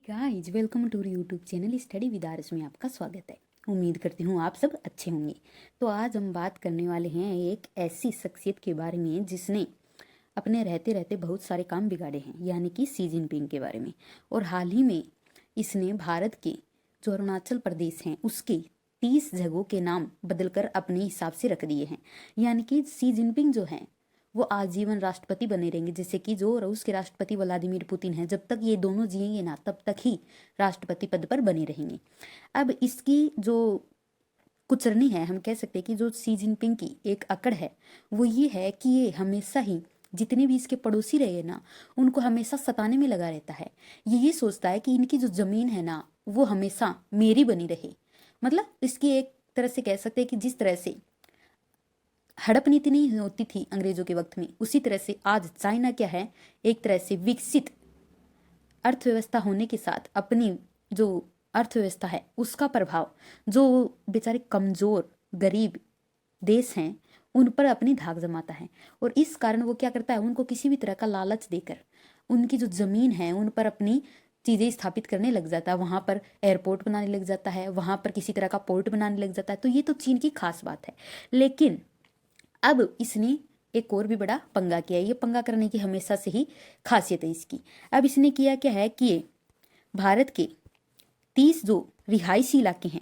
Guys welcome to YouTube channel study with RS में आपका स्वागत है। उम्मीद करती हूँ आप सब अच्छे होंगे। तो आज हम बात करने वाले हैं एक ऐसी शख्सियत के बारे में जिसने अपने रहते रहते बहुत सारे काम बिगाड़े हैं, यानी कि शी जिनपिंग के बारे में। और हाल ही में इसने भारत के जो अरुणाचल प्रदेश हैं उसके 30 जगहों के नाम बदलकर अपने हिसाब से रख दिए हैं। यानी कि शी जिनपिंग जो हैं वो आजीवन राष्ट्रपति बने रहेंगे, जैसे कि जो रूस के राष्ट्रपति व्लादिमीर पुतिन हैं, जब तक ये दोनों जिएंगे ना तब तक ही राष्ट्रपति पद पर बने रहेंगे। अब इसकी जो कुचरनी है, हम कह सकते हैं कि जो शी जिनपिंग की एक अकड़ है वो ये है कि ये हमेशा ही जितने भी इसके पड़ोसी रहे ना उनको हमेशा सताने में लगा रहता है। ये सोचता है कि इनकी जो जमीन है ना वो हमेशा मेरी बनी रहे। मतलब इसकी एक तरह से कह सकते हैं कि जिस तरह से हड़प नीति नहीं होती थी अंग्रेजों के वक्त में, उसी तरह से आज चाइना क्या है, एक तरह से विकसित अर्थव्यवस्था होने के साथ अपनी जो अर्थव्यवस्था है उसका प्रभाव जो बेचारे कमजोर गरीब देश हैं उन पर अपनी धाक जमाता है। और इस कारण वो क्या करता है, उनको किसी भी तरह का लालच देकर उनकी जो जमीन है उन पर अपनी चीजें स्थापित करने लग जाता है। वहां पर एयरपोर्ट बनाने लग जाता है, वहां पर किसी तरह का पोर्ट बनाने लग जाता है। तो ये तो चीन की खास बात है। लेकिन अब इसने एक और भी बड़ा पंगा किया है। ये पंगा करने की हमेशा से ही खासियत है इसकी। अब इसने किया क्या है कि ये भारत के 30 जो रिहायशी इलाके हैं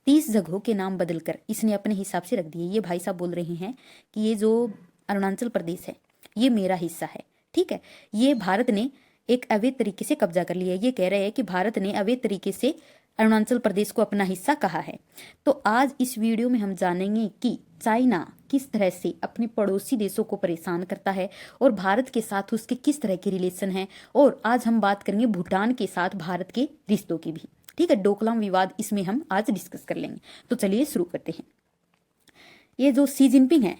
30 जगहों के नाम बदलकर इसने अपने हिसाब से रख दिए। ये भाई साहब बोल रहे हैं कि ये जो अरुणाचल प्रदेश है ये मेरा हिस्सा है। ठीक है, ये भारत ने एक अवैध तरीके से कब्जा कर लिया है। ये कह रहे हैं कि भारत ने अवैध तरीके से अरुणाचल प्रदेश को अपना हिस्सा कहा है। तो आज इस वीडियो में हम जानेंगे कि चाइना किस तरह से अपने पड़ोसी देशों को परेशान करता है और भारत के साथ उसके किस तरह के रिलेशन हैं। और आज हम बात करेंगे भूटान के साथ भारत के रिश्तों की भी। ठीक है, डोकलाम विवाद इसमें हम आज डिस्कस कर लेंगे। तो चलिए शुरू करते हैं। ये जो शी जिनपिंग है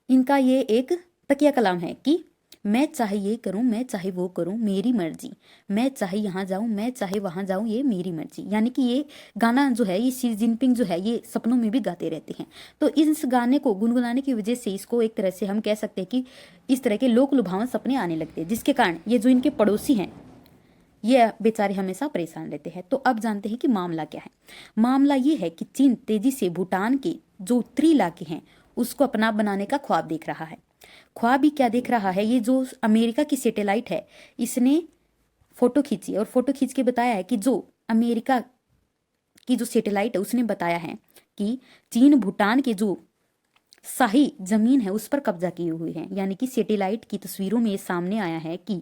इनका ये एक तकिया कलाम है कि मैं चाहे ये करूं, मैं चाहे वो करूं, मेरी मर्जी, मैं चाहे यहाँ जाऊं, मैं चाहे वहां जाऊं, ये मेरी मर्जी। यानी कि ये गाना जो है ये शी जिनपिंग जो है ये सपनों में भी गाते रहते हैं। तो इस गाने को गुनगुनाने की वजह से इसको एक तरह से हम कह सकते हैं कि इस तरह के लोक लुभावन सपने आने लगते हैं, जिसके कारण ये जो इनके पड़ोसी हैं ये बेचारे हमेशा परेशान रहते हैं। तो अब जानते हैं कि मामला क्या है। मामला ये है कि चीन तेजी से भूटान के जो उत्तरी इलाके हैं उसको अपना बनाने का ख्वाब देख रहा है। ख्वाब ही क्या देख रहा है, ये जो अमेरिका की सैटेलाइट है इसने फोटो खींची और फोटो खींच के बताया है कि जो अमेरिका की जो सैटेलाइट है उसने बताया है कि चीन भूटान के जो शाही जमीन है उस पर कब्जा किए हुए हैं। यानी कि सैटेलाइट की तस्वीरों में ये सामने आया है कि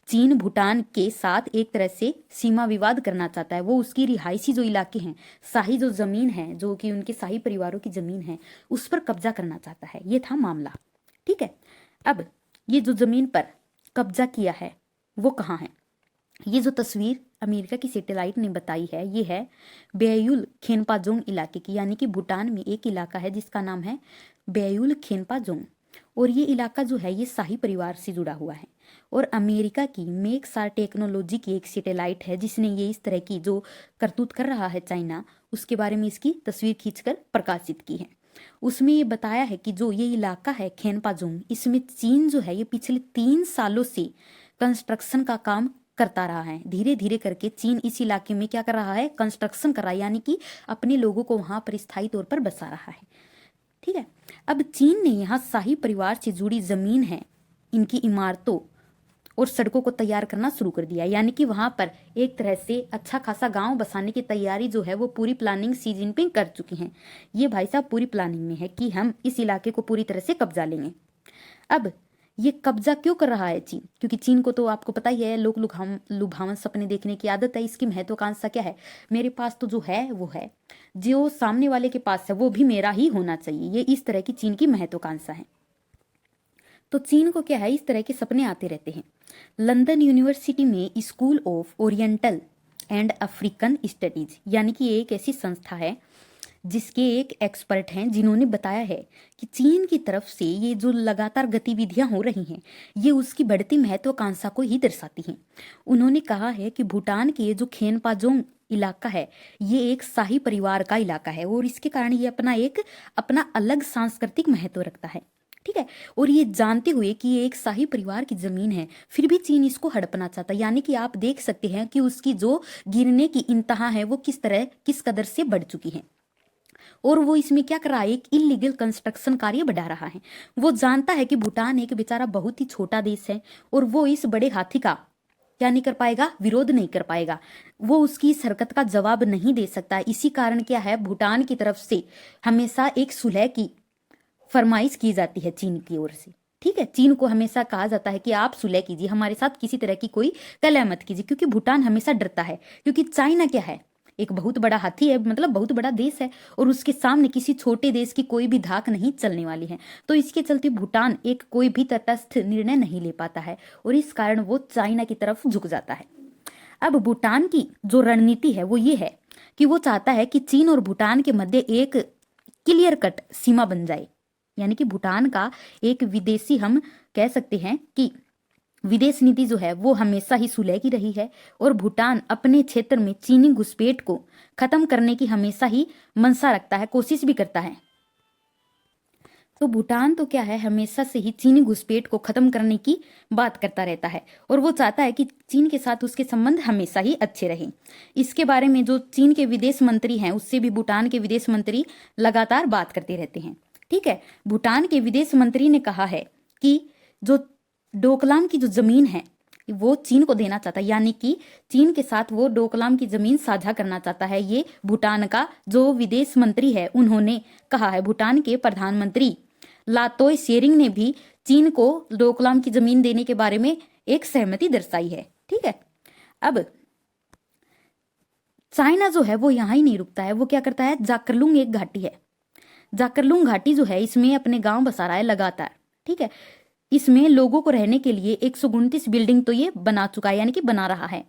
चीन भूटान के साथ एक तरह से सीमा विवाद करना चाहता है। वो उसकी रिहायशी जो इलाके हैं, शाही जो जमीन है, जो कि उनके शाही परिवारों की जमीन है, उस पर कब्जा करना चाहता है। ये था मामला। ठीक है, अब ये जो जमीन पर कब्जा किया है वो कहाँ है। ये जो तस्वीर अमेरिका की सैटेलाइट ने बताई है ये है बेयुल खेनपाजोंग इलाके की। यानी कि भूटान में एक इलाका है जिसका नाम है बेयुल खेनपाजोंग। और ये इलाका जो है ये शाही परिवार से जुड़ा हुआ है। और अमेरिका की मेक्सार टेक्नोलॉजी की एक सैटेलाइट है जिसने ये इस तरह की जो करतूत कर रहा है चाइना, उसके बारे में इसकी तस्वीर खींचकर प्रकाशित की है। उसमें ये बताया है कि जो ये इलाका है खेनपाजोंग, इसमें चीन जो है ये पिछले 3 सालों से कंस्ट्रक्शन का काम करता रहा है। धीरे धीरे करके चीन इस इलाके में क्या कर रहा है, कंस्ट्रक्शन कर रहा है, यानी कि अपने लोगों को वहां पर स्थायी तौर पर बसा रहा है। ठीक है, अब चीन ने यहाँ शाही परिवार से जुड़ी जमीन है इनकी इमारतों और सड़कों को तैयार करना शुरू कर दिया। यानी कि वहां पर एक तरह से अच्छा खासा गांव बसाने की तैयारी जो है वो पूरी प्लानिंग शी जिनपिंग कर चुकी हैं। ये भाई साहब पूरी प्लानिंग में है कि हम इस इलाके को पूरी तरह से कब्जा लेंगे। अब ये कब्जा क्यों कर रहा है चीन, क्योंकि चीन को तो आपको पता ही है लोक लुभावन सपने देखने की आदत है। इसकी महत्वाकांक्षा क्या है, मेरे पास तो जो है वो है, जो सामने वाले के पास है वो भी मेरा ही होना चाहिए। ये इस तरह की चीन की महत्वाकांक्षा है। तो चीन को क्या है, इस तरह के सपने आते रहते हैं। लंदन यूनिवर्सिटी में school of oriental and African studies, यानी कि एक ऐसी संस्था है जिसके एक एक्सपर्ट हैं जिन्होंने बताया है कि चीन की तरफ से ये जो लगातार गतिविधियां हो रही हैं ये उसकी बढ़ती महत्वाकांक्षा को ही दर्शाती हैं। उन्होंने कहा है कि भूटान के जो खेनपाजोंग इलाका है ये एक शाही परिवार का इलाका है और इसके कारण ये अपना अलग सांस्कृतिक महत्व रखता है। ठीक ठीक है। और ये जानते हुए कि ये एक शाही परिवार की जमीन है, फिर भी चीन इसको हड़पना चाहता है। यानी कि आप देख सकते हैं कि उसकी जो गिरने की इंतहा है वो किस कदर से बढ़ चुकी है। और वो इसमें क्या कर रहा है, एक इलीगल कंस्ट्रक्शन कार्य बढ़ा रहा है। वो जानता है कि भूटान एक बेचारा बहुत ही छोटा देश है और वो इस बड़े हाथी का क्या नहीं कर पाएगा, विरोध नहीं कर पाएगा, वो उसकी इस हरकत का जवाब नहीं दे सकता। इसी कारण क्या है, भूटान की तरफ से हमेशा एक सुलह की फरमाइश की जाती है चीन की ओर से। ठीक है, चीन को हमेशा कहा जाता है कि आप सुलह कीजिए, हमारे साथ किसी तरह की कोई कलह मत कीजिए, क्योंकि भूटान हमेशा डरता है। क्योंकि चाइना क्या है, एक बहुत बड़ा हाथी है, मतलब बहुत बड़ा देश है, और उसके सामने किसी छोटे देश की कोई भी धाक नहीं चलने वाली है। तो इसके चलते भूटान एक कोई भी तटस्थ निर्णय नहीं ले पाता है और इस कारण वो चाइना की तरफ झुक जाता है। अब भूटान की जो रणनीति है वो ये है कि वो चाहता है कि चीन और भूटान के मध्य एक क्लियर कट सीमा बन जाए। यानी कि भूटान का एक विदेशी, हम कह सकते हैं कि विदेश नीति जो है वो हमेशा ही सुलह की रही है और भूटान अपने क्षेत्र में चीनी घुसपैठ को खत्म करने की हमेशा ही मंशा रखता है, कोशिश भी करता है। तो भूटान तो क्या है, हमेशा से ही चीनी घुसपैठ को खत्म करने की बात करता रहता है और वो चाहता है कि चीन के साथ उसके संबंध हमेशा ही अच्छे रहें। इसके बारे में जो चीन के विदेश मंत्री हैं उससे भी भूटान के विदेश मंत्री लगातार बात करते रहते हैं। ठीक है, भूटान के विदेश मंत्री ने कहा है कि जो डोकलाम की जो जमीन है वो चीन को देना चाहता है, यानी कि चीन के साथ वो डोकलाम की जमीन साझा करना चाहता है। ये भूटान का जो विदेश मंत्री है उन्होंने कहा है। भूटान के प्रधानमंत्री लातोय शेरिंग ने भी चीन को डोकलाम की जमीन देने के बारे में एक सहमति दर्शाई है। ठीक है, अब चाइना जो है वो यहां ही नहीं रुकता है, वो क्या करता है, जाकरलुंग एक घाटी है, जाकरलुंग घाटी जो है इसमें अपने गांव बसा रहा है लगातार। ठीक है, इसमें लोगों को रहने के लिए 129 बिल्डिंग तो ये बना चुका है, यानी कि बना रहा है,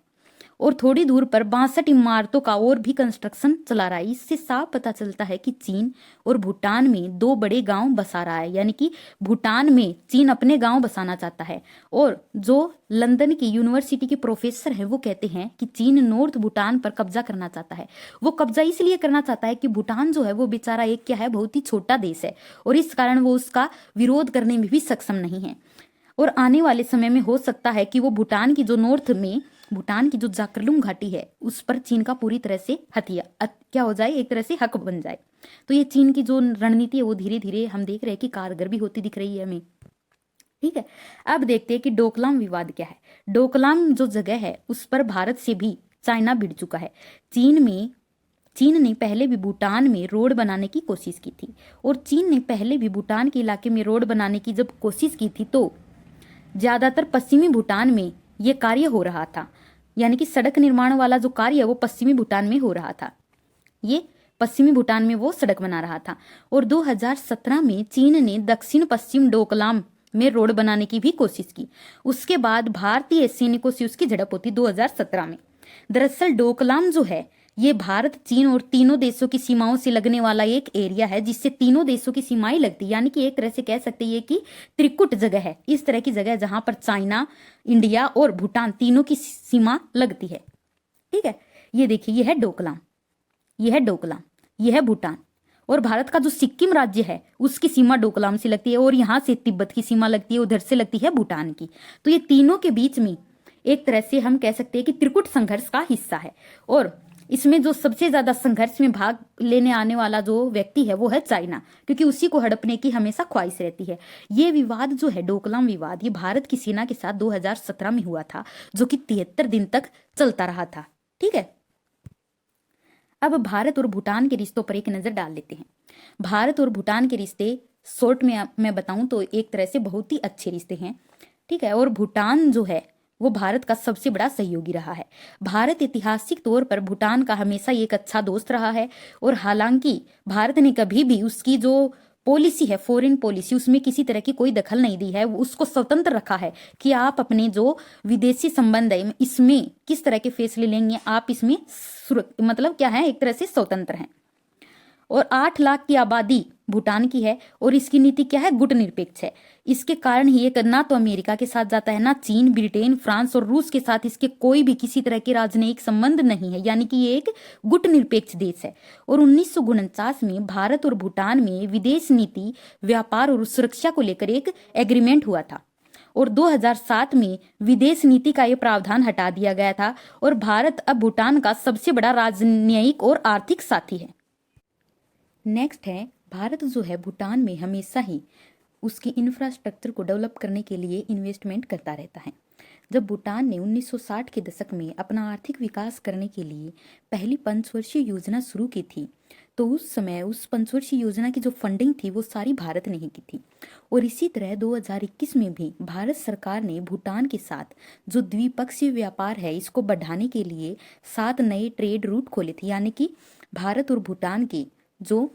और थोड़ी दूर पर 62 इमारतों का और भी कंस्ट्रक्शन चला रहा है। इससे साफ पता चलता है कि चीन और भूटान में दो बड़े गांव बसा रहा है, यानी कि भूटान में चीन अपने गांव बसाना चाहता है। और जो लंदन की यूनिवर्सिटी के प्रोफेसर हैं वो कहते हैं कि चीन नॉर्थ भूटान पर कब्जा करना चाहता है। वो कब्जा इसलिए करना चाहता है कि भूटान जो है वो बेचारा एक क्या है, बहुत ही छोटा देश है और इस कारण वो उसका विरोध करने में भी सक्षम नहीं है। और आने वाले समय में हो सकता है कि वो भूटान की जो नॉर्थ में भूटान की जो जाकरलुंग घाटी है उस पर चीन का पूरी तरह से क्या हो जाए, एक तरह से हक बन जाए। तो ये चीन की जो रणनीति है वो धीरे धीरे हम देख रहे हैं कि कारगर भी होती दिख रही है हमें। ठीक है, अब देखते हैं कि डोकलाम विवाद क्या है। डोकलाम जो जगह है उस पर भारत से भी चाइना भिड़ चुका है। चीन ने पहले भी भूटान में रोड बनाने की कोशिश की थी, और चीन ने पहले भी भूटान के इलाके में रोड बनाने की जब कोशिश की थी तो ज्यादातर पश्चिमी भूटान में ये कार्य हो रहा था, यानी कि सड़क निर्माण वाला जो कार्य है वो पश्चिमी भूटान में हो रहा था। ये पश्चिमी भूटान में वो सड़क बना रहा था। और 2017 में चीन ने दक्षिण पश्चिम डोकलाम में रोड बनाने की भी कोशिश की। उसके बाद भारतीय सैनिकों से उसकी झड़प होती 2017 में। दरअसल डोकलाम जो है ये भारत, चीन और तीनों देशों की सीमाओं से लगने वाला एक एरिया है जिससे तीनों देशों की सीमाएं लगती, यानी कि एक तरह से कह सकते हैं कि त्रिकुट जगह है, इस तरह की जगह जहां पर चाइना, इंडिया और भूटान तीनों की सीमा लगती है। ठीक है, ये देखिए, ये है डोकलाम, ये है डोकलाम, ये है भूटान, और भारत का जो सिक्किम राज्य है उसकी सीमा डोकलाम से लगती है, और यहाँ से तिब्बत की सीमा लगती है, उधर से लगती है भूटान की। तो ये तीनों के बीच में एक तरह से हम कह सकते हैं कि त्रिकुट संघर्ष का हिस्सा है। और इसमें जो सबसे ज्यादा संघर्ष में भाग लेने आने वाला जो व्यक्ति है वो है चाइना, क्योंकि उसी को हड़पने की हमेशा ख्वाहिश रहती है। ये विवाद जो है डोकलाम विवाद, ये भारत की सेना के साथ 2017 में हुआ था, जो कि 73 दिन तक चलता रहा था। ठीक है, अब भारत और भूटान के रिश्तों पर एक नजर डाल लेते हैं। भारत और भूटान के रिश्ते शॉर्ट में मैं बताऊं तो एक तरह से बहुत ही अच्छे रिश्ते हैं। ठीक है, और भूटान जो है वो भारत का सबसे बड़ा सहयोगी रहा है। भारत ऐतिहासिक तौर पर भूटान का हमेशा एक अच्छा दोस्त रहा है, और हालांकि भारत ने कभी भी उसकी जो पॉलिसी है, फॉरेन पॉलिसी, उसमें किसी तरह की कोई दखल नहीं दी है। उसको स्वतंत्र रखा है कि आप अपने जो विदेशी संबंध है इसमें किस तरह के फैसले लेंगे, आप इसमें मतलब क्या है, एक तरह से स्वतंत्र हैं। और 8 लाख की आबादी भूटान की है और इसकी नीति क्या है, गुटनिरपेक्ष है। इसके कारण ही ये ना तो अमेरिका के साथ जाता है, ना चीन, ब्रिटेन, फ्रांस और रूस के साथ इसके कोई भी किसी तरह के राजनयिक संबंध नहीं है, यानी कि ये एक गुटनिरपेक्ष देश है। और 1949 में भारत और भूटान में विदेश नीति, व्यापार और सुरक्षा को लेकर एक एग्रीमेंट हुआ था और 2007 में विदेश नीति का ये प्रावधान हटा दिया गया था और भारत अब भूटान का सबसे बड़ा राजनयिक और आर्थिक साथी है। नेक्स्ट है, भारत जो है भूटान में हमेशा ही उसकी इंफ्रास्ट्रक्चर को डेवलप करने के लिए इन्वेस्टमेंट करता रहता है। जब भूटान ने 1960 के दशक में अपना आर्थिक विकास करने के लिए पहली पंचवर्षीय योजना शुरू की थी, तो उस समय उस पंचवर्षीय योजना की जो फंडिंग थी वो सारी भारत ने ही की थी। और इसी तरह 2021 में भी भारत सरकार ने भूटान के साथ जो द्विपक्षीय व्यापार है इसको बढ़ाने के लिए 7 नए ट्रेड रूट खोले थे, यानी कि भारत और भूटान के जो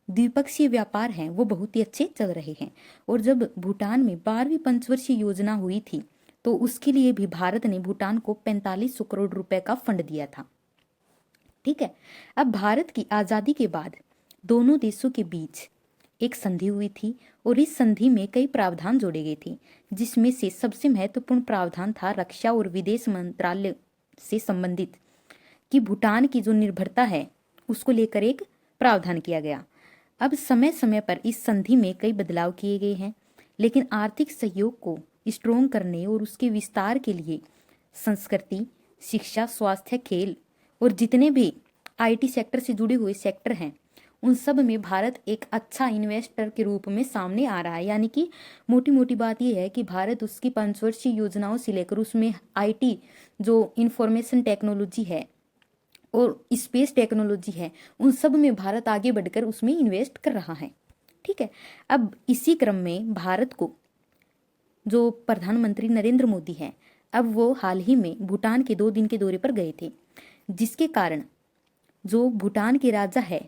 द्विपक्षीय व्यापार हैं वो बहुत ही अच्छे चल रहे हैं। और जब भूटान में 12वीं पंचवर्षीय योजना हुई थी तो उसके लिए भी भारत ने भूटान को 4500 करोड़ रुपए का फंड दिया था। ठीक है, अब भारत की आजादी के बाद दोनों देशों के बीच एक संधि हुई थी और इस संधि में कई प्रावधान जोड़े गए थे, जिसमें से सबसे महत्वपूर्ण प्रावधान था रक्षा और विदेश मंत्रालय से संबंधित कि भूटान की जो निर्भरता है उसको लेकर एक प्रावधान किया गया। अब समय समय पर इस संधि में कई बदलाव किए गए हैं, लेकिन आर्थिक सहयोग को स्ट्रोंग करने और उसके विस्तार के लिए संस्कृति, शिक्षा, स्वास्थ्य, खेल और जितने भी आईटी सेक्टर से जुड़े हुए सेक्टर हैं उन सब में भारत एक अच्छा इन्वेस्टर के रूप में सामने आ रहा है। यानी कि मोटी मोटी बात यह है कि भारत उसकी पंचवर्षीय योजनाओं से लेकर उसमें आईटी जो इंफॉर्मेशन टेक्नोलॉजी है और स्पेस टेक्नोलॉजी है उन सब में भारत आगे बढ़कर उसमें इन्वेस्ट कर रहा है। ठीक है, अब इसी क्रम में भारत को जो प्रधानमंत्री नरेंद्र मोदी है अब वो हाल ही में भूटान के 2 दिन के दौरे पर गए थे, जिसके कारण जो भूटान के राजा है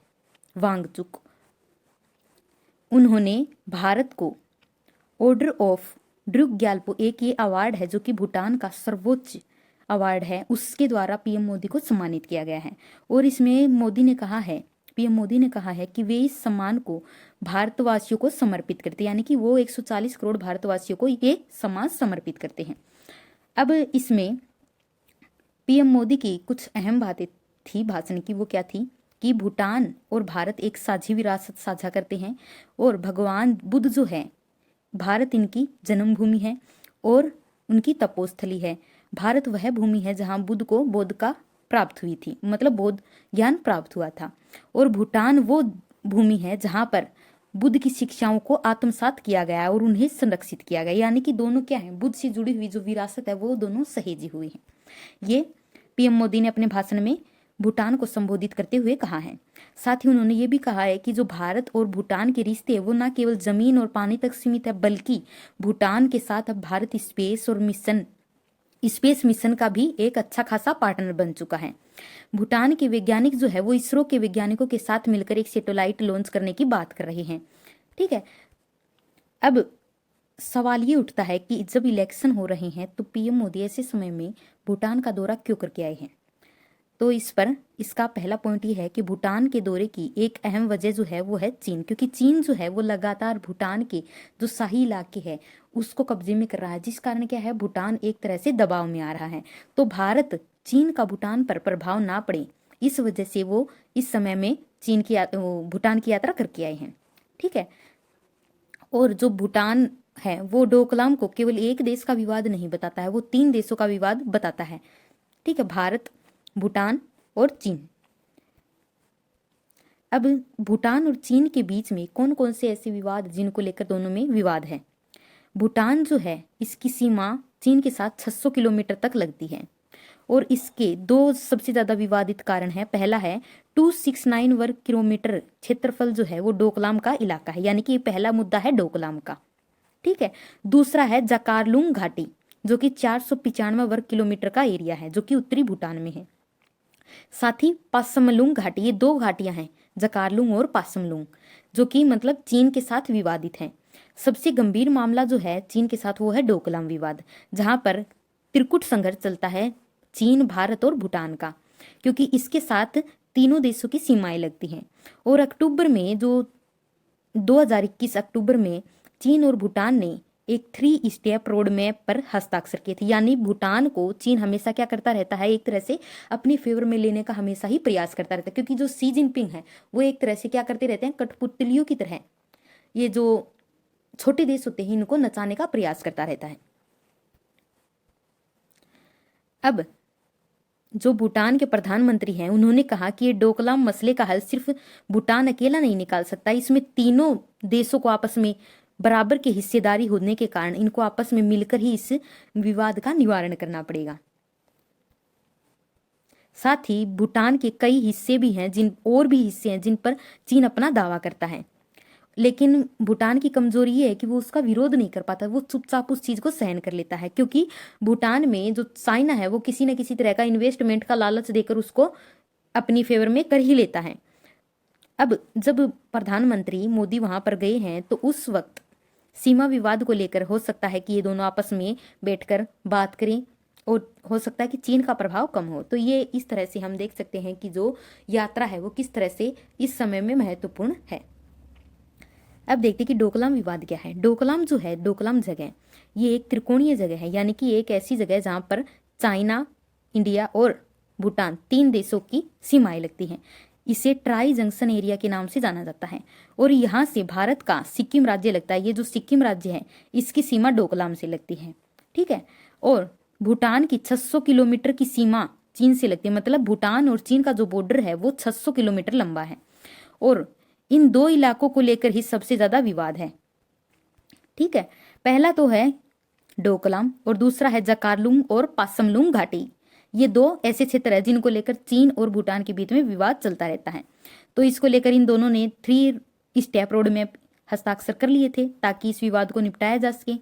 वांगचुक, उन्होंने भारत को ऑर्डर ऑफ ड्रुक ग्याल्पो, एक ये अवार्ड है जो कि भूटान का सर्वोच्च अवार्ड है, उसके द्वारा पीएम मोदी को सम्मानित किया गया है। और इसमें पीएम मोदी ने कहा है कि वे इस सम्मान को भारतवासियों को समर्पित करते हैं, यानी कि वो 140 करोड़ भारतवासियों को ये सम्मान समर्पित करते हैं। अब इसमें पीएम मोदी की कुछ अहम बातें थी भाषण की, वो क्या थी कि भूटान और भारत एक साझी विरासत साझा करते हैं और भगवान बुद्ध जो है भारत इनकी जन्मभूमि है और उनकी तपोस्थली है। भारत वह भूमि है जहां बुद्ध को बोध का प्राप्त हुई थी, मतलब बोध ज्ञान प्राप्त हुआ था, और भूटान वो भूमि है जहां पर बुद्ध की शिक्षाओं को आत्मसात किया गया और उन्हें संरक्षित किया गया। यानी कि दोनों क्या है, बुद्ध से जुड़ी हुई जो विरासत है वो दोनों सहेजी हुई है। ये पीएम मोदी ने अपने भाषण में भूटान को संबोधित करते हुए कहा है। साथ ही उन्होंने ये भी कहा है कि जो भारत और भूटान के रिश्ते वो न केवल जमीन और पानी तक सीमित है, बल्कि भूटान के साथ अब भारत स्पेस मिशन का भी एक अच्छा खासा पार्टनर बन चुका है। भूटान के वैज्ञानिक जो है वो इसरो के वैज्ञानिकों के साथ मिलकर एक सैटेलाइट लॉन्च करने की बात कर रहे हैं। ठीक है, अब सवाल ये उठता है कि जब इलेक्शन हो रहे हैं तो पीएम मोदी ऐसे समय में भूटान का दौरा क्यों करके आए हैं। तो इस पर इसका पहला पॉइंट ये है कि भूटान के दौरे की एक अहम वजह जो है वो है चीन, क्योंकि चीन जो है वो लगातार भूटान के जो शाही इलाके है उसको कब्जे में कर रहा है, जिस कारण क्या है भूटान एक तरह से दबाव में आ रहा है। तो भारत चीन का भूटान पर प्रभाव ना पड़े इस वजह से वो इस समय में भूटान की यात्रा करके आए हैं। ठीक है, और जो भूटान है वो डोकलाम को केवल एक देश का विवाद नहीं बताता है, वो 3 देशों का विवाद बताता है। ठीक है, भारत, भूटान और चीन। अब भूटान और चीन के बीच में कौन कौन से ऐसे विवाद जिनको लेकर दोनों में विवाद है। भूटान जो है इसकी सीमा चीन के साथ 600 किलोमीटर तक लगती है और इसके 2 सबसे ज्यादा विवादित कारण है। पहला है 269 वर्ग किलोमीटर क्षेत्रफल जो है वो डोकलाम का इलाका है, यानी कि पहला मुद्दा है डोकलाम का। ठीक है, दूसरा है जकारलुंग घाटी जो कि 495 वर्ग किलोमीटर का एरिया है जो कि उत्तरी भूटान में है। साथ ही पासमलुंग घाटी, ये 2 घाटियां हैं जकारलुंग और पासमलुंग, जो कि मतलब चीन के साथ विवादित हैं। सबसे गंभीर मामला जो है चीन के साथ वो है डोकलाम विवाद, जहां पर त्रिकुट संघर्ष चलता है चीन, भारत और भूटान का, क्योंकि इसके साथ तीनों देशों की सीमाएं लगती हैं। और अक्टूबर में जो 2021 अक्टूबर में चीन और भूटान ने एक 3 स्टेप रोड मैप पर हस्ताक्षर किए थे। यानी भूटान को चीन हमेशा क्या करता रहता है, एक तरह से अपनी फेवर में लेने का हमेशा ही प्रयास करता रहता है, क्योंकि जो शी जिनपिंग है वो एक तरह से क्या करते रहते हैं, कठपुतलियों की तरह ये जो छोटे देश होते हैं इनको नचाने का प्रयास करता रहता है। अब जो भूटान के प्रधानमंत्री हैं उन्होंने कहा कि ये डोकलाम मसले का हल सिर्फ भूटान अकेला नहीं निकाल सकता, इसमें तीनों देशों को आपस में बराबर की हिस्सेदारी होने के कारण इनको आपस में मिलकर ही इस विवाद का निवारण करना पड़ेगा। साथ ही भूटान के कई हिस्से भी हैं और भी हिस्से हैं जिन पर चीन अपना दावा करता है, लेकिन भूटान की कमजोरी ये है कि वो उसका विरोध नहीं कर पाता, वो चुपचाप उस चीज को सहन कर लेता है, क्योंकि भूटान में जो चाइना है वो किसी न किसी तरह का इन्वेस्टमेंट का लालच देकर उसको अपनी फेवर में कर ही लेता है। अब जब प्रधानमंत्री मोदी वहां पर गए हैं तो उस वक्त सीमा विवाद को लेकर हो सकता है कि ये दोनों आपस में बैठकर बात करें और हो सकता है कि चीन का प्रभाव कम हो। तो ये इस तरह से हम देख सकते हैं कि जो यात्रा है वो किस तरह से इस समय में महत्वपूर्ण है। अब देखते हैं कि डोकलाम विवाद क्या है। डोकलाम जो है, डोकलाम जगह ये एक त्रिकोणीय जगह है, यानी कि एक ऐसी जगह जहां पर चाइना, इंडिया और भूटान 3 देशों की सीमाएं लगती हैं। इसे ट्राई जंक्शन एरिया के नाम से जाना जाता है और यहाँ से भारत का सिक्किम राज्य लगता है। ये जो सिक्किम राज्य है इसकी सीमा डोकलाम से लगती है, ठीक है। और भूटान की 600 किलोमीटर की सीमा चीन से लगती है, मतलब भूटान और चीन का जो बॉर्डर है वो 600 किलोमीटर लंबा है और इन 2 इलाकों को लेकर ही सबसे ज्यादा विवाद है, ठीक है। पहला तो है डोकलाम और दूसरा है जकारलुंग और पासमलुंग घाटी। ये 2 ऐसे क्षेत्र है जिनको लेकर चीन और भूटान के बीच में विवाद चलता रहता है। तो इसको लेकर इन दोनों ने 3 स्टेप रोड में हस्ताक्षर कर लिए थे ताकि इस विवाद को निपटाया जा सके।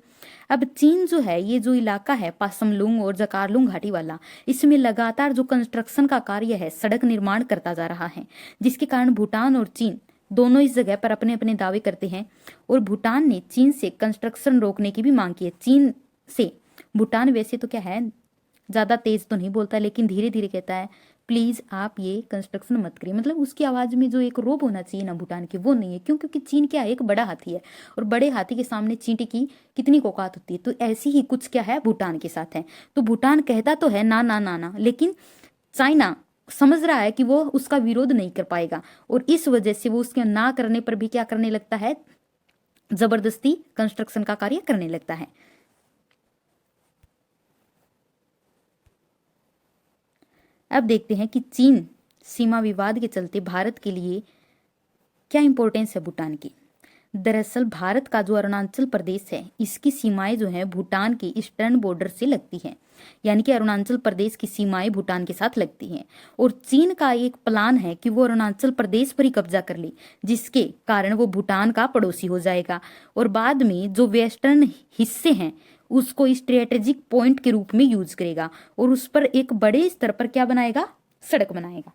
अब चीन जो है, ये जो इलाका है पासमलुंग और जकारलुंग घाटी वाला, इसमें लगातार जो कंस्ट्रक्शन का कार्य है, सड़क निर्माण करता जा रहा है, जिसके कारण भूटान और चीन दोनों इस जगह पर अपने अपने दावे करते हैं और भूटान ने चीन से कंस्ट्रक्शन रोकने की भी मांग की है। चीन से भूटान वैसे तो क्या है, ज्यादा तेज तो नहीं बोलता, लेकिन धीरे धीरे कहता है प्लीज आप ये कंस्ट्रक्शन मत करिए। मतलब उसकी आवाज में जो एक रोब होना चाहिए ना भूटान के, वो नहीं है। क्यों? क्योंकि चीन क्या है, एक बड़ा हाथी है और बड़े हाथी के सामने चींटी की कितनी औकात होती है। तो ऐसी ही कुछ क्या है भूटान के साथ है। तो भूटान कहता तो है ना ना ना ना, लेकिन चाइना समझ रहा है कि वो उसका विरोध नहीं कर पाएगा और इस वजह से वो उसके ना करने पर भी क्या करने लगता है, जबरदस्ती कंस्ट्रक्शन का कार्य करने लगता है। अब देखते हैं कि चीन सीमा विवाद के चलते भारत के लिए क्या इंपॉर्टेंस है भूटान की। दरअसल भारत का जो अरुणाचल प्रदेश है इसकी सीमाएं जो है भूटान के ईस्टर्न बॉर्डर से लगती हैं, यानी कि अरुणाचल प्रदेश की सीमाएं भूटान के साथ लगती हैं और चीन का एक प्लान है कि वो अरुणाचल प्रदेश पर ही कब्जा कर ले, जिसके कारण वो भूटान का पड़ोसी हो जाएगा और बाद में जो वेस्टर्न हिस्से हैं उसको स्ट्रेटेजिक पॉइंट के रूप में यूज करेगा और उस पर एक बड़े स्तर पर क्या बनाएगा, सड़क बनाएगा।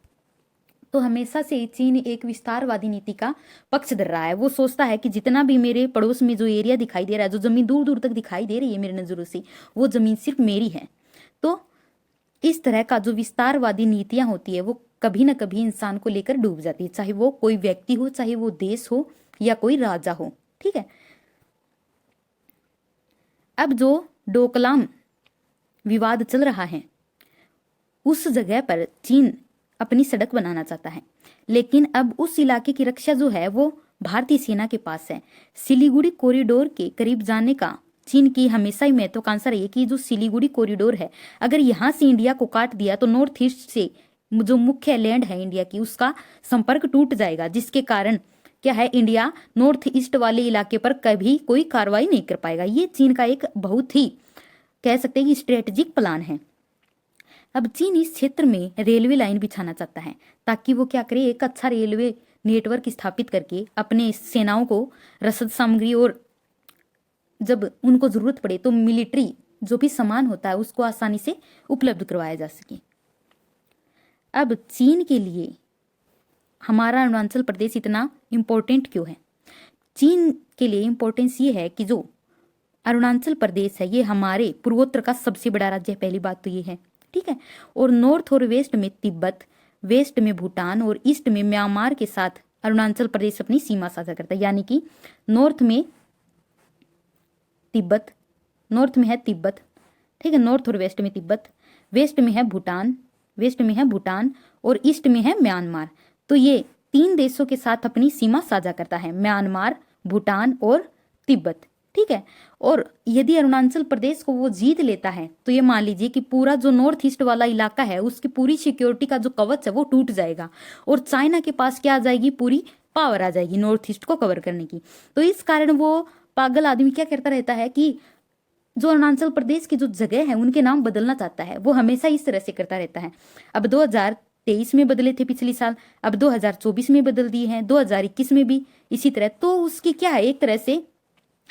तो हमेशा से चीन एक विस्तारवादी नीति का पक्ष धर रहा है। वो सोचता है कि जितना भी मेरे पड़ोस में जो एरिया दिखाई दे रहा है, जो जमीन दूर दूर तक दिखाई दे रही है मेरे नजरों से, वो जमीन सिर्फ मेरी है। तो इस तरह का जो विस्तारवादी नीतियां होती है वो कभी ना कभी इंसान को लेकर डूब जाती है, चाहे वो कोई व्यक्ति हो, चाहे वो देश हो या कोई राजा हो, ठीक है। अब जो डोकलाम विवाद चल रहा है उस जगह पर चीन अपनी सड़क बनाना चाहता है, लेकिन अब उस इलाके की रक्षा जो है वो भारतीय सेना के पास है। सिलीगुड़ी कॉरिडोर के करीब जाने का चीन की हमेशा ही महत्वाकांक्षा रही है कि जो सिलीगुड़ी कॉरिडोर है, अगर यहाँ से इंडिया को काट दिया तो नॉर्थ ईस्ट से जो मुख्य लैंड है इंडिया की उसका संपर्क टूट जाएगा, जिसके कारण क्या है, इंडिया नॉर्थ ईस्ट वाले इलाके पर कभी कोई कार्रवाई नहीं कर पाएगा। ये चीन का एक बहुत ही कह सकते हैं कि स्ट्रेटेजिक प्लान है। अब चीन इस क्षेत्र में रेलवे लाइन बिछाना चाहता है ताकि वो क्या करे, एक अच्छा रेलवे नेटवर्क स्थापित करके अपने सेनाओं को रसद सामग्री और जब उनको जरूरत पड़े तो मिलिट्री जो भी सामान होता है उसको आसानी से उपलब्ध करवाया जा सके। अब चीन के लिए हमारा अरुणाचल प्रदेश इतना इम्पोर्टेंट क्यों है? चीन के लिए इम्पोर्टेंस ये है कि जो अरुणाचल प्रदेश है ये हमारे पूर्वोत्तर का सबसे बड़ा राज्य है, पहली बात तो ये है, ठीक है। और नॉर्थ और वेस्ट में तिब्बत, वेस्ट में भूटान और ईस्ट में म्यांमार के साथ अरुणाचल प्रदेश अपनी सीमा साझा करता है। यानी कि नॉर्थ में तिब्बत, नॉर्थ में है तिब्बत, ठीक है, नॉर्थ और वेस्ट में तिब्बत, वेस्ट में है भूटान, वेस्ट में है भूटान और ईस्ट में है म्यांमार। तो ये 3 देशों के साथ अपनी सीमा साझा करता है, म्यांमार, भूटान और तिब्बत, ठीक है। और यदि अरुणाचल प्रदेश को वो जीत लेता है तो ये मान लीजिए कि पूरा जो नॉर्थ ईस्ट वाला इलाका है उसकी पूरी सिक्योरिटी का जो कवच है वो टूट जाएगा और चाइना के पास क्या आ जाएगी, पूरी पावर आ जाएगी नॉर्थ ईस्ट को कवर करने की। तो इस कारण वो पागल आदमी क्या करता रहता है कि जो अरुणाचल प्रदेश की जो जगह है उनके नाम बदलना चाहता है, वो हमेशा इस तरह से करता रहता है। अब 2023 में बदले थे पिछले साल, अब 2024 में बदल दिए हैं, 2021 में भी इसी तरह। तो उसकी क्या है, एक तरह से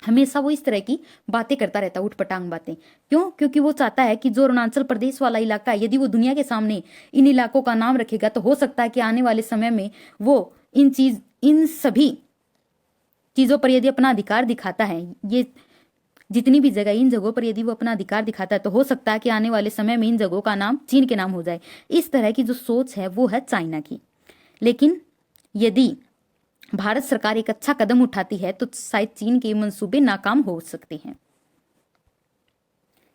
हमेशा वो इस तरह की बातें करता रहता है, उठपटांग बातें। क्यों? क्योंकि वो चाहता है कि जो अरुणाचल प्रदेश वाला इलाका है, यदि वो दुनिया के सामने इन इलाकों का नाम रखेगा तो हो सकता है कि आने वाले समय में वो इन सभी चीजों पर यदि अपना अधिकार दिखाता है, ये जितनी भी जगह, इन जगहों पर यदि वो अपना अधिकार दिखाता है तो हो सकता है कि आने वाले समय में इन जगहों का नाम चीन के नाम हो जाए। इस तरह की जो सोच है वो है चाइना की। लेकिन यदि भारत सरकार एक अच्छा कदम उठाती है तो शायद चीन के मंसूबे नाकाम हो सकते हैं।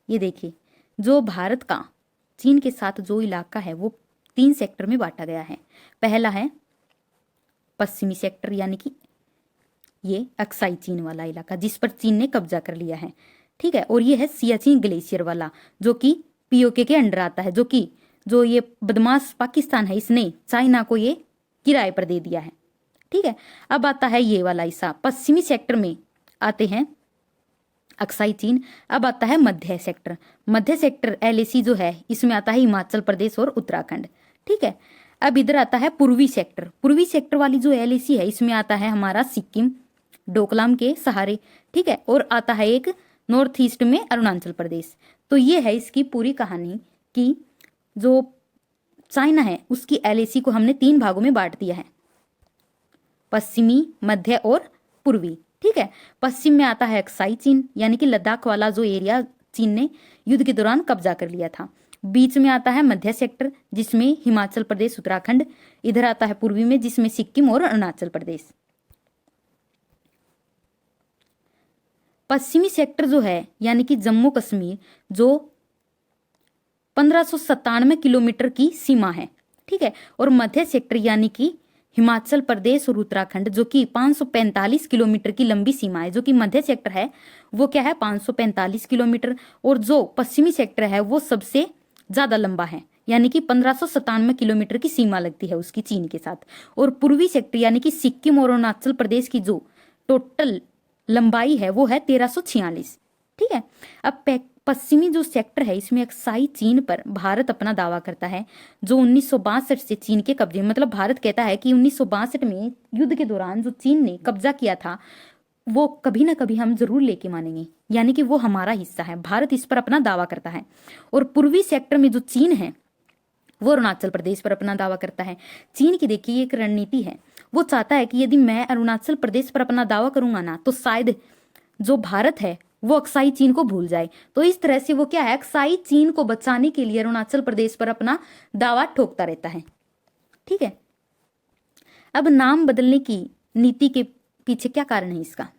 ये देखिए, जो भारत का चीन के साथ जो इलाका है वो 3 सेक्टर में बांटा गया है। पहला है पश्चिमी सेक्टर, यानी कि ये अक्साई चीन वाला इलाका जिस पर चीन ने कब्जा कर लिया है, ठीक है। और ये है सियाचिन ग्लेशियर वाला जो कि पीओके के अंडर आता है, जो ये बदमाश पाकिस्तान है इसने चाइना को ये किराए पर दे दिया है, ठीक है। अब आता है ये वाला हिस्सा, पश्चिमी सेक्टर में आते हैं अक्साई चीन। अब आता है मध्य सेक्टर, मध्य सेक्टर LAC जो है इसमें आता है हिमाचल प्रदेश और उत्तराखंड, ठीक है। अब इधर आता है पूर्वी सेक्टर, पूर्वी सेक्टर वाली जो LAC है इसमें आता है हमारा सिक्किम डोकलाम के सहारे, ठीक है। और आता है एक नॉर्थ ईस्ट में अरुणाचल प्रदेश। तो ये है इसकी पूरी कहानी कि जो चाइना है उसकी LAC को हमने 3 भागों में बांट दिया है, पश्चिमी, मध्य और पूर्वी, ठीक है। पश्चिम में आता है अक्साई चीन, यानी कि लद्दाख वाला जो एरिया चीन ने युद्ध के दौरान कब्जा कर लिया था। बीच में आता है मध्य सेक्टर जिसमें हिमाचल प्रदेश, उत्तराखंड। इधर आता है पूर्वी में जिसमें सिक्किम और अरुणाचल प्रदेश। पश्चिमी सेक्टर जो है यानी कि जम्मू कश्मीर, जो 1597 किलोमीटर की सीमा है, ठीक है। और मध्य सेक्टर यानी कि हिमाचल प्रदेश और उत्तराखंड जो कि 545 किलोमीटर की लंबी सीमा है। जो कि मध्य सेक्टर है वो क्या है 545 किलोमीटर, और जो पश्चिमी सेक्टर है वो सबसे ज्यादा लंबा है, यानी कि 1597 किलोमीटर की सीमा लगती है उसकी चीन के साथ। और पूर्वी सेक्टर यानी कि सिक्किम और अरुणाचल प्रदेश की जो टोटल लंबाई है वो है 1346, ठीक है। अब पश्चिमी जो सेक्टर है इसमें अक्साई चीन पर भारत अपना दावा करता है, जो 1962 से चीन के कब्जे, मतलब भारत कहता है कि 1962 में युद्ध के दौरान जो चीन ने कब्जा किया था वो कभी ना कभी हम जरूर लेके मानेंगे, यानी कि वो हमारा हिस्सा है। भारत इस पर अपना दावा करता है। और पूर्वी सेक्टर में जो चीन है वो अरुणाचल प्रदेश पर अपना दावा करता है। चीन की देखिए एक रणनीति है, वो चाहता है कि यदि मैं अरुणाचल प्रदेश पर अपना दावा करूंगा ना तो शायद जो भारत है वो अक्साई चीन को भूल जाए। तो इस तरह से वो क्या है, अक्साई चीन को बचाने के लिए अरुणाचल प्रदेश पर अपना दावा ठोकता रहता है, ठीक है। अब नाम बदलने की नीति के पीछे क्या कारण है इसका?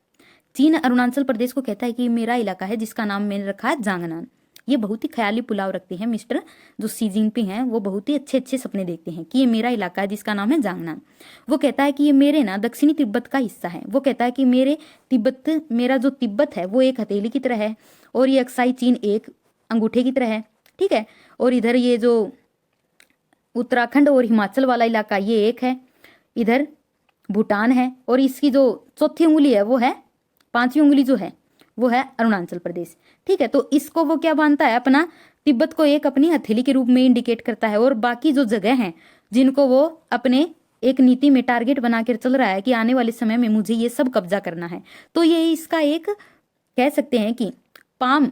चीन अरुणाचल प्रदेश को कहता है कि मेरा इलाका है जिसका नाम मैंने रखा है जांगनान। ये बहुत ही ख्याली पुलाव रखते हैं मिस्टर जो सी जिनपिंग हैं, वो बहुत ही अच्छे अच्छे सपने देखते हैं कि ये मेरा इलाका है जिसका नाम है जांगनान। वो कहता है कि ये मेरे ना दक्षिणी तिब्बत का हिस्सा है। वो कहता है कि मेरा जो तिब्बत है वो एक हथेली की तरह है और ये अक्साई चीन एक अंगूठे की तरह है, ठीक है। और इधर ये जो उत्तराखंड और हिमाचल वाला इलाका ये एक है, इधर भूटान है और इसकी जो चौथी उंगली है वो है, 5वीं उंगली जो है वो है अरुणाचल प्रदेश, ठीक है। तो इसको वो क्या मानता है, अपना तिब्बत को एक अपनी हथेली के रूप में इंडिकेट करता है। और बाकी जो जगह हैं जिनको वो अपने एक नीति में टारगेट बनाकर चल रहा है कि आने वाले समय में मुझे ये सब कब्जा करना है, तो ये इसका एक कह सकते हैं कि पाम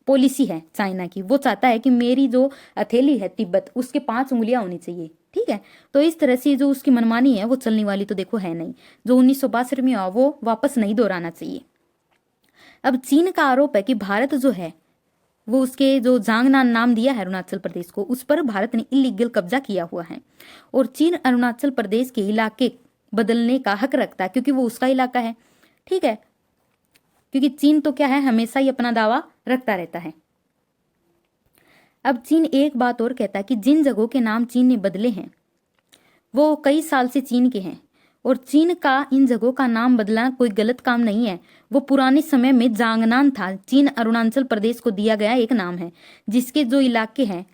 पॉलिसी है चाइना की। वो चाहता है कि मेरी जो हथेली है तिब्बत उसके 5 उंगलियां होनी चाहिए, ठीक है। तो इस तरह से जो उसकी मनमानी है वो चलने वाली तो देखो है नहीं। जो 1962 में हुआ वो वापस नहीं दोहराना चाहिए। अब चीन का आरोप है कि भारत जो है वो उसके जो जांगनान नाम दिया है अरुणाचल प्रदेश को, उस पर भारत ने इलीगल कब्जा किया हुआ है। और चीन अरुणाचल प्रदेश के इलाके बदलने का हक रखता है क्योंकि वो उसका इलाका है, ठीक है, क्योंकि चीन तो क्या है, हमेशा ही अपना दावा रखता रहता है। अब चीन एक बात और कहता है कि जिन जगहों के नाम चीन ने बदले हैं वो कई साल से चीन के हैं, और चीन का इन जगहों का नाम बदलना कोई गलत काम नहीं है। वो पुराने समय में जांगनान था, चीन अरुणाचल प्रदेश को दिया गया एक नाम है, जिसके जो इलाके हैं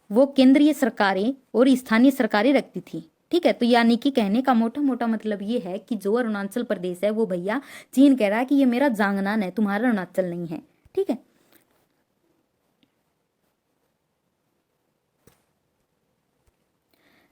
वो केंद्रीय सरकारें और स्थानीय सरकारें रखती थी, ठीक है। तो यानी कि कहने का मोटा मोटा मतलब ये है कि जो अरुणाचल प्रदेश है वो भैया चीन कह रहा है कि ये मेरा जांगनान है, तुम्हारा अरुणाचल नहीं है, ठीक है।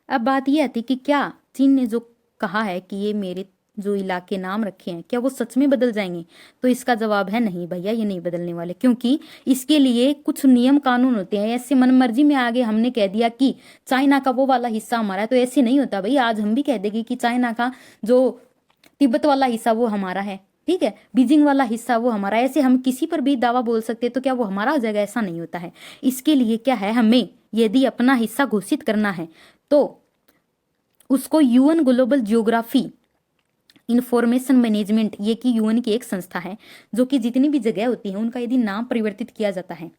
अब बात यह आती कि क्या चीन ने जो कहा है कि ये मेरे जो इलाके नाम रखे हैं क्या वो सच में बदल जाएंगे? तो इसका जवाब है नहीं भैया, ये नहीं बदलने वाले, क्योंकि इसके लिए कुछ नियम कानून होते हैं। ऐसे मनमर्जी में आगे हमने कह दिया कि चाइना का वो वाला हिस्सा हमारा है, तो ऐसे नहीं होता भाई। आज हम भी कह देंगे कि चाइना का जो तिब्बत वाला हिस्सा वो हमारा है, ठीक है, बीजिंग वाला हिस्सा वो हमारा है, ऐसे हम किसी पर भी दावा बोल सकते हैं, तो क्या वो हमारा हो जाएगा? ऐसा नहीं होता है। इसके लिए क्या है, हमें यदि अपना हिस्सा घोषित करना है तो उसको UN global geography information management, ये की यूएन की एक संस्था है जो कि जितनी भी जगह होती है उनका यदि नाम परिवर्तित किया जाता है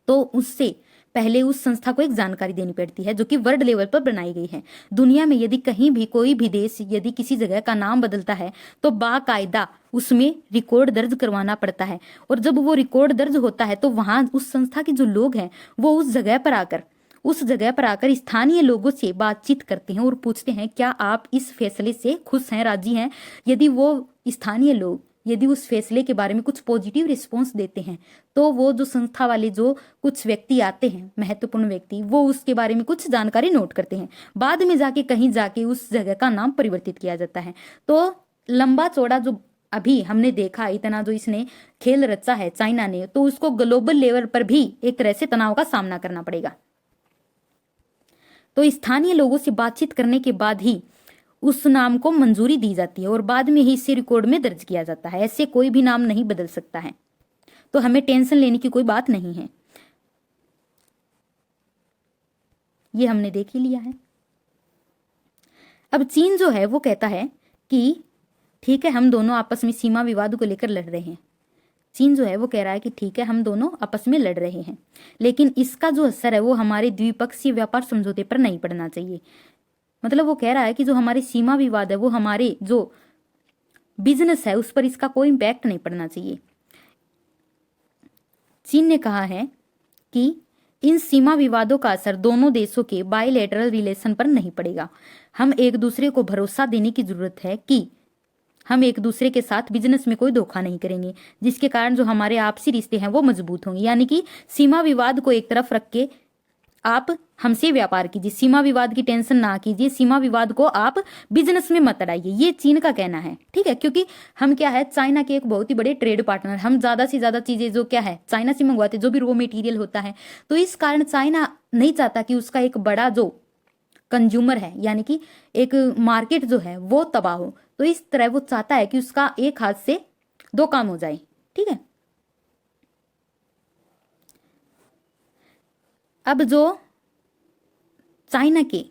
तो उससे पहले उस संस्था को एक जानकारी देनी पड़ती है जो कि वर्ल्ड लेवल पर बनाई गई है। दुनिया में यदि कहीं भी कोई भी देश यदि किसी जगह का नाम बदलता है तो बाकायदा उसमें रिकॉर्ड दर्ज करवाना पड़ता है, और जब वो रिकॉर्ड दर्ज होता है तो वहां उस संस्था के जो लोग हैं वो उस जगह पर आकर स्थानीय लोगों से बातचीत करते हैं और पूछते हैं क्या आप इस फैसले से खुश हैं, राजी हैं। यदि वो स्थानीय लोग यदि उस फैसले के बारे में कुछ पॉजिटिव रिस्पॉन्स देते हैं तो वो जो संस्था वाले जो कुछ व्यक्ति आते हैं, महत्वपूर्ण व्यक्ति, वो उसके बारे में कुछ जानकारी नोट करते हैं। बाद में जाके कहीं जाके उस जगह का नाम परिवर्तित किया जाता है। तो लंबा चौड़ा जो अभी हमने देखा, इतना जो इसने खेल रचा है चाइना ने, तो उसको ग्लोबल लेवल पर भी एक तरह से तनाव का सामना करना पड़ेगा। तो स्थानीय लोगों से बातचीत करने के बाद ही उस नाम को मंजूरी दी जाती है और बाद में ही इसे रिकॉर्ड में दर्ज किया जाता है। ऐसे कोई भी नाम नहीं बदल सकता है, तो हमें टेंशन लेने की कोई बात नहीं है। ये हमने देख ही लिया है। अब चीन जो है वो कहता है कि ठीक है, हम दोनों आपस में सीमा विवाद को लेकर लड़ रहे हैं। चीन जो है वो कह रहा है कि ठीक है, हम दोनों आपस में लड़ रहे हैं, लेकिन इसका जो असर है वो हमारे द्विपक्षीय व्यापार समझौते पर नहीं पड़ना चाहिए। मतलब वो कह रहा है कि जो हमारी सीमा विवाद है वो हमारे जो बिजनेस है उस पर इसका कोई इम्पैक्ट नहीं पड़ना चाहिए। चीन ने कहा है कि इन सीमा विवादों का असर दोनों देशों के बायलैटरल रिलेशन पर नहीं पड़ेगा। हम एक दूसरे को भरोसा देने की जरूरत है कि हम एक दूसरे के साथ बिजनेस में कोई धोखा नहीं करेंगे, जिसके कारण जो हमारे आपसी रिश्ते हैं वो मजबूत होंगे। यानी कि सीमा विवाद को एक तरफ रख के आप हमसे व्यापार कीजिए, सीमा विवाद की टेंशन ना कीजिए, सीमा विवाद को आप बिजनेस में मत अड़ाइए, ये चीन का कहना है, ठीक है। क्योंकि हम क्या है, चाइना के एक बहुत ही बड़े ट्रेड पार्टनर, हम ज्यादा से ज्यादा चीजें जो क्या है चाइना से मंगवाते, जो भी रॉ मटेरियल होता है, तो इस कारण चाइना नहीं चाहता कि उसका एक बड़ा जो कंज्यूमर है यानी कि एक मार्केट जो है वो तबाह हो। तो इस तरह वो चाहता है कि उसका एक हाथ से दो काम हो जाए, ठीक है। अब जो चाइना के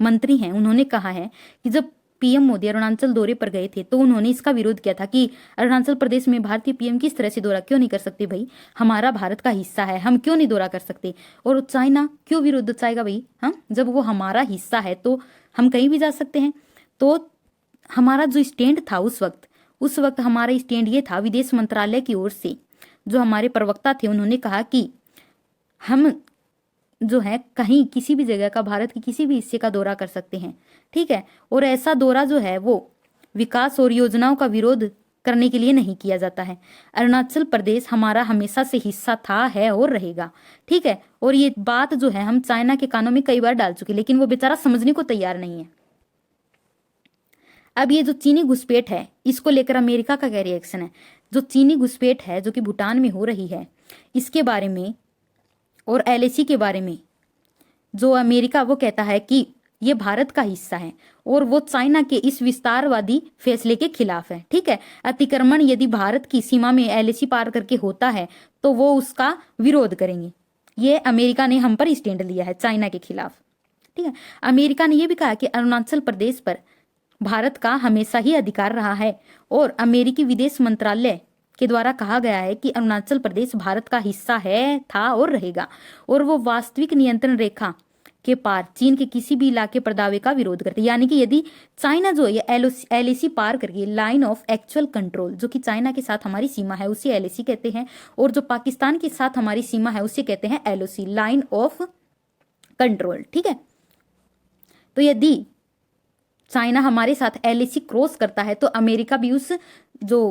मंत्री हैं उन्होंने कहा है कि जब पीएम मोदी अरुणाचल दौरे पर गए थे तो उन्होंने इसका विरोध किया था कि अरुणाचल प्रदेश में भारतीय पीएम किस तरह से दौरा क्यों नहीं कर सकते भाई, हमारा भारत का हिस्सा है, हम क्यों नहीं दौरा कर सकते। और चाइना क्यों विरोध चाहेगा भाई, हम जब वो हमारा हिस्सा है तो हम कहीं भी जा सकते हैं। तो हमारा जो स्टैंड था उस वक्त हमारा स्टैंड ये था, विदेश मंत्रालय की ओर से जो हमारे प्रवक्ता थे उन्होंने कहा कि हम जो है कहीं किसी भी जगह का, भारत के किसी भी हिस्से का दौरा कर सकते हैं, ठीक है। और ऐसा दौरा जो है वो विकास और योजनाओं का विरोध करने के लिए नहीं किया जाता है। अरुणाचल प्रदेश हमारा हमेशा से हिस्सा था, है और रहेगा, ठीक है। और ये बात जो है हम चाइना के कानों में कई बार डाल चुके, लेकिन वो बेचारा समझने को तैयार नहीं है। अब ये जो चीनी घुसपैठ है इसको लेकर अमेरिका का क्या रिएक्शन है? जो चीनी घुसपैठ है जो कि भूटान में हो रही है, इसके बारे में और एलएसी के बारे में जो अमेरिका वो कहता है कि ये भारत का हिस्सा है और वो चाइना के इस विस्तारवादी फैसले के खिलाफ है, ठीक है। अतिक्रमण यदि भारत की सीमा में एलएसी पार करके होता है तो वो उसका विरोध करेंगे। ये अमेरिका ने हम पर स्टैंड लिया है चाइना के खिलाफ। ठीक है, अमेरिका ने यह भी कहा कि अरुणाचल प्रदेश पर भारत का हमेशा ही अधिकार रहा है और अमेरिकी विदेश मंत्रालय के द्वारा कहा गया है कि अरुणाचल प्रदेश भारत का हिस्सा है, था और रहेगा, और वो वास्तविक नियंत्रण रेखा के पार चीन के किसी भी इलाके पर दावे का विरोध करते। यानी कि यदि चाइना जो ये एलएसी पार करके, लाइन ऑफ एक्चुअल कंट्रोल, जो कि चाइना के साथ हमारी सीमा है उसे एलएसी कहते हैं, और जो पाकिस्तान के साथ हमारी सीमा है उसे कहते हैं एलओसी, लाइन ऑफ कंट्रोल। ठीक है, तो यदि चाइना हमारे साथ एलएसी क्रॉस करता है तो अमेरिका भी उस जो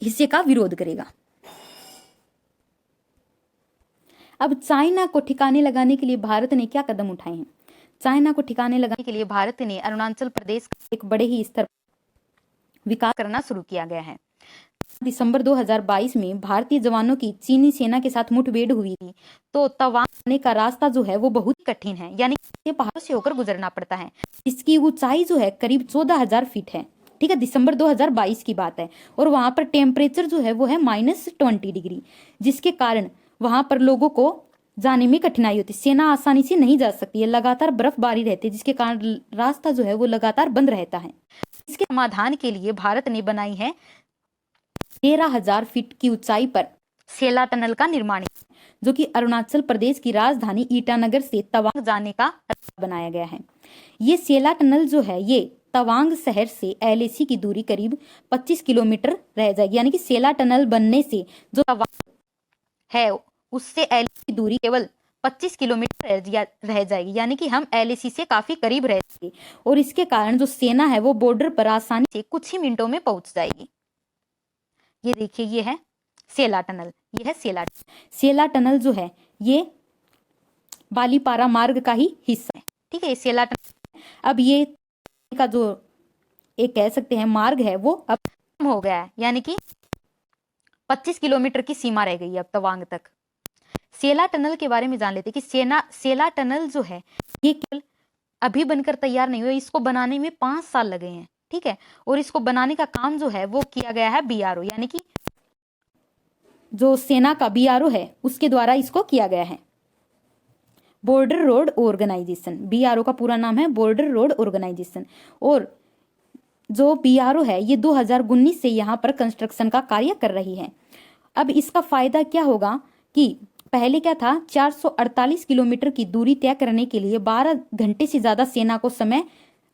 हिस्से का विरोध करेगा। अब चाइना को ठिकाने लगाने के लिए भारत ने क्या कदम उठाए हैं? चाइना को ठिकाने लगाने के लिए भारत ने अरुणाचल प्रदेश का एक बड़े ही स्तर विकास करना शुरू किया गया है। दिसंबर 2022 में भारतीय जवानों की चीनी सेना के साथ मुठभेड़ हुई थी, तो तवांग जाने का रास्ता जो है वो बहुत कठिन है, यानी कि पहाड़ों से होकर गुजरना पड़ता है। इसकी ऊंचाई जो है करीब 14,000 फीट है। ठीक है, दिसंबर 2022 की बात है, और वहां पर टेम्परेचर जो है वो है -20 डिग्री, जिसके कारण वहां पर लोगों को जाने में कठिनाई होती है। सेना आसानी से नहीं जा सकती है, लगातार बर्फबारी रहती है, जिसके कारण रास्ता जो है वो लगातार बंद रहता है। इसके समाधान के लिए भारत ने बनाई है 13,000 फीट की ऊंचाई पर सेला टनल का निर्माण, जो कि अरुणाचल प्रदेश की राजधानी ईटानगर से तवांग जाने का रास्ता बनाया गया है। ये सेला टनल जो है ये तवांग शहर से एलएसी की दूरी करीब 25 किलोमीटर रह जाएगी। यानी कि सेला टनल बनने से जो तवांग है उससे एलएसी की दूरी केवल 25 किलोमीटर रह जाएगी, यानी कि हम एलएसी से काफी करीब रह जाएंगे, और इसके कारण जो सेना है वो बॉर्डर पर आसानी से कुछ ही मिनटों में पहुंच जाएगी। ये देखिए, ये है सेला टनल, ये है सेला टनल। सेला टनल जो है ये बालीपारा मार्ग का ही हिस्सा है। ठीक है, ये सेला टनल। अब ये का जो एक कह सकते हैं मार्ग है वो अब कम हो गया है, यानी कि 25 किलोमीटर की सीमा रह गई है अब तवांग तक। सेला टनल के बारे में जान लेते कि सेला टनल जो है ये केवल अभी बनकर तैयार नहीं हुआ, इसको बनाने में 5 साल लगे हैं। ठीक है, और इसको बनाने का काम जो है वो किया गया है बीआरओ, यानी कि जो सेना का बीआरओ है उसके द्वारा इसको किया गया है, बॉर्डर रोड ऑर्गेनाइजेशन। बीआरओ का पूरा नाम है बॉर्डर रोड ऑर्गेनाइजेशन, और जो बीआरओ है ये 2019 से यहाँ पर कंस्ट्रक्शन का कार्य कर रही है। अब इसका फायदा क्या होगा कि पहले क्या था, 448 किलोमीटर की दूरी तय करने के लिए 12 घंटे से ज्यादा सेना को समय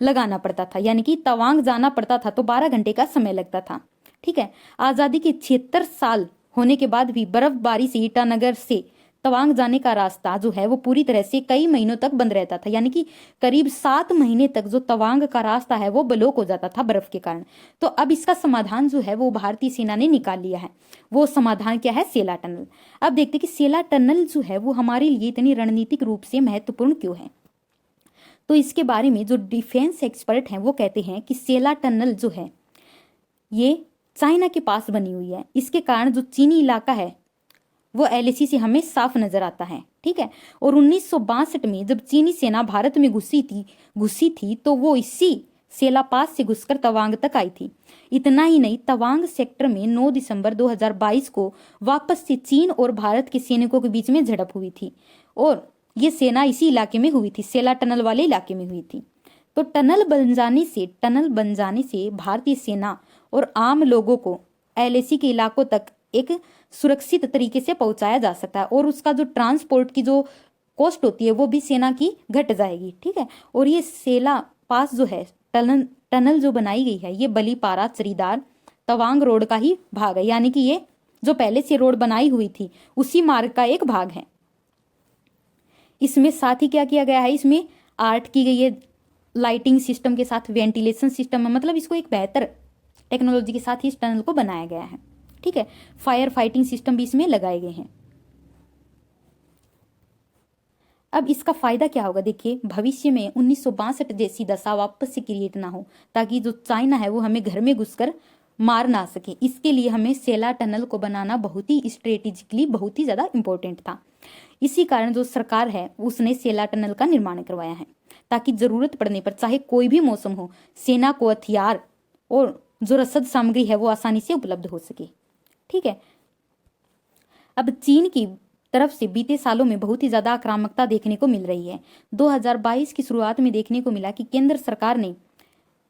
लगाना पड़ता था, यानी कि तवांग जाना पड़ता था तो 12 घंटे का समय लगता था। ठीक है, आजादी के 76 साल होने के बाद भी बर्फबारी से ईटानगर से तवांग जाने का रास्ता जो है वो पूरी तरह से कई महीनों तक बंद रहता था, यानी कि करीब 7 महीने तक जो तवांग का रास्ता है वो ब्लॉक हो जाता था बर्फ के कारण। तो अब इसका समाधान जो है वो भारतीय सेना ने निकाल लिया है। वो समाधान क्या है? सेला टनल। अब देखते कि सेला टनल जो है वो हमारे लिए इतनी रणनीतिक रूप से महत्वपूर्ण क्यों है। तो इसके बारे में जो डिफेंस एक्सपर्ट हैं वो कहते हैं कि सेला टनल जो है ये चाइना के पास बनी हुई है, इसके कारण जो चीनी इलाका है वो एलएसी से हमें साफ नजर आता है। ठीक है, और 1962 में जब चीनी सेना भारत में घुसी थी तो वो इसी सेला पास से घुसकर तवांग तक आई थी। इतना ही नहीं, तवांग सेक्टर में 9 दिसंबर 2022 को वापस से चीन और भारत के सैनिकों के बीच में झड़प हुई थी, और ये सेना इसी इलाके में हुई थी, सेला टनल वाले इलाके में हुई थी। तो टनल बन जाने से भारतीय सेना और आम लोगों को एलएसी के इलाकों तक एक सुरक्षित तरीके से पहुंचाया जा सकता है, और उसका जो ट्रांसपोर्ट की जो कॉस्ट होती है वो भी सेना की घट जाएगी। ठीक है, और ये सेला पास जो है टनल जो बनाई गई है ये बलीपारा चरीदार तवांग रोड का ही भाग है, यानी कि ये जो पहले से रोड बनाई हुई थी उसी मार्ग का एक भाग है। इसमें साथ ही क्या किया गया है, इसमें आर्ट की गई है लाइटिंग सिस्टम के साथ, वेंटिलेशन सिस्टम है, मतलब इसको एक बेहतर टेक्नोलॉजी के साथ ही इस टनल को बनाया गया है। ठीक है, फायर फाइटिंग सिस्टम भी इसमें लगाए गए हैं। अब इसका फायदा क्या होगा, देखिए भविष्य में 1962 जैसी दशा वापस से क्रिएट ना हो, ताकि जो चाइना है वो हमें घर में घुसकर मार ना सके। इसके लिए हमें सेला टनल को बनाना बहुत ही स्ट्रेटेजिकली बहुत ही ज्यादा इंपॉर्टेंट था। इसी कारण जो सरकार है उसने सेला टनल का निर्माण करवाया है, ताकि जरूरत पड़ने पर चाहे कोई भी मौसम हो सेना को हथियार और जो रसद सामग्री है वो आसानी से उपलब्ध हो सके। ठीक है, अब चीन की तरफ से बीते सालों में बहुत ही ज्यादा आक्रामकता देखने को मिल रही है। 2022 की शुरुआत में देखने को मिला कि केंद्र सरकार ने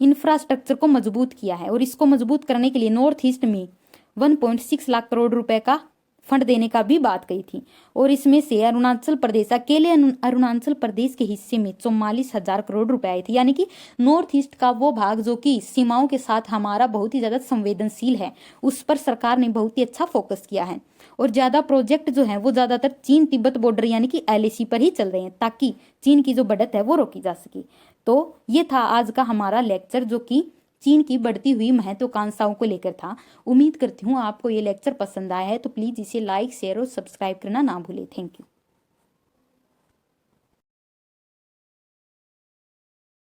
इंफ्रास्ट्रक्चर को मजबूत किया है और इसको मजबूत करने के लिए नॉर्थ ईस्ट में 1.6 लाख करोड़ रुपए का फंड देने का भी बात कही थी। और इसमें से अकेले अरुणाचल प्रदेश के हिस्से में 44,000 करोड़ रुपए आए थे। यानी कि नॉर्थ ईस्ट का वो भाग जो कि सीमाओं के साथ हमारा बहुत ही ज्यादा संवेदनशील है, उस पर सरकार ने बहुत ही अच्छा फोकस किया है। और ज्यादा प्रोजेक्ट जो है वो ज्यादातर चीन तिब्बत बॉर्डर यानी कि LAC पर ही चल रहे हैं, ताकि चीन की जो बढ़त है वो रोकी जा सके। तो ये था आज का हमारा लेक्चर, जो कि चीन की बढ़ती हुई महत्वाकांक्षाओं को लेकर था। उम्मीद करती हूँ आपको ये लेक्चर पसंद आया है, तो प्लीज इसे लाइक, शेयर और सब्सक्राइब करना ना भूलें। Thank you.